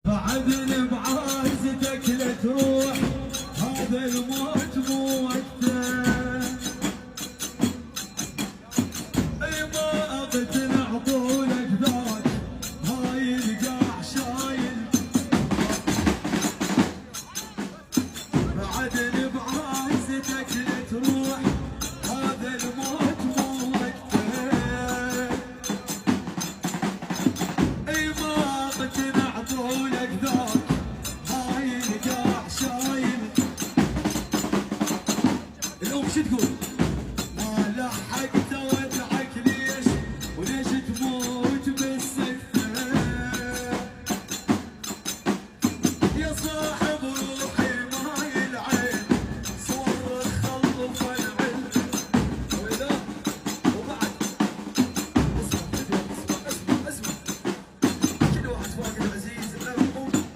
بعدني بعزتك لا تروح، هذا الموت مو وقته. اي ما اقتنع طولك ذاك، هاي القاع شايل. بعدني بعزتك لا تروح، هذا الموت مو وقته. اي ما اقتنع طولك ذاك، هاي القاع شايل. الأم شو تقول؟ ما لحقت ودعك ليش، وليش تموت بالسكتة يا صاحبي؟